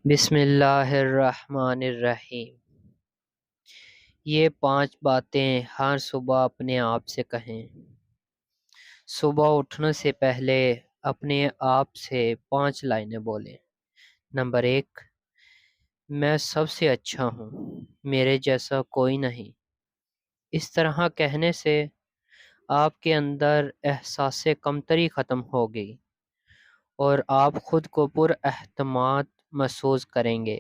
بسم اللہ الرحمن الرحیم۔ یہ 5 باتیں ہر صبح اپنے آپ سے کہیں۔ صبح اٹھنے سے پہلے اپنے آپ سے 5 لائنیں بولیں۔ نمبر 1، میں سب سے اچھا ہوں، میرے جیسا کوئی نہیں۔ اس طرح کہنے سے آپ کے اندر احساس کمتری ختم ہوگی اور آپ خود کو پر اعتماد محسوس کریں گے۔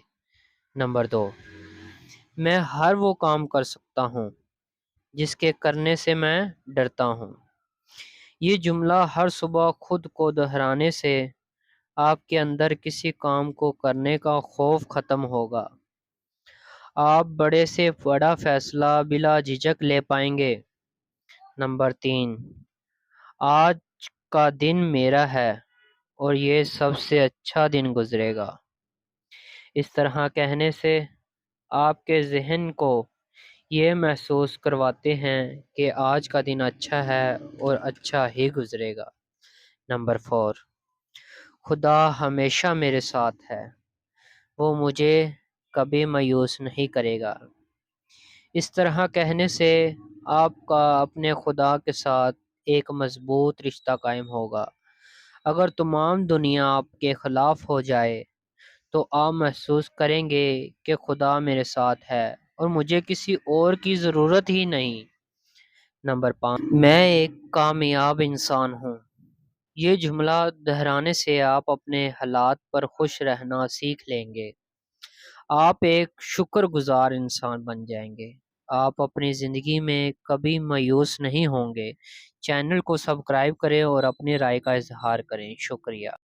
نمبر 2، میں ہر وہ کام کر سکتا ہوں جس کے کرنے سے میں ڈرتا ہوں۔ یہ جملہ ہر صبح خود کو دہرانے سے آپ کے اندر کسی کام کو کرنے کا خوف ختم ہوگا۔ آپ بڑے سے بڑا فیصلہ بلا جھجک لے پائیں گے۔ نمبر 3، آج کا دن میرا ہے اور یہ سب سے اچھا دن گزرے گا۔ اس طرح کہنے سے آپ کے ذہن کو یہ محسوس کرواتے ہیں کہ آج کا دن اچھا ہے اور اچھا ہی گزرے گا۔ نمبر 4، خدا ہمیشہ میرے ساتھ ہے، وہ مجھے کبھی مایوس نہیں کرے گا۔ اس طرح کہنے سے آپ کا اپنے خدا کے ساتھ ایک مضبوط رشتہ قائم ہوگا۔ اگر تمام دنیا آپ کے خلاف ہو جائے تو آپ محسوس کریں گے کہ خدا میرے ساتھ ہے اور مجھے کسی اور کی ضرورت ہی نہیں۔ نمبر 5، میں ایک کامیاب انسان ہوں۔ یہ جملہ دہرانے سے آپ اپنے حالات پر خوش رہنا سیکھ لیں گے۔ آپ ایک شکر گزار انسان بن جائیں گے۔ آپ اپنی زندگی میں کبھی مایوس نہیں ہوں گے۔ چینل کو سبسکرائب کریں اور اپنی رائے کا اظہار کریں۔ شکریہ۔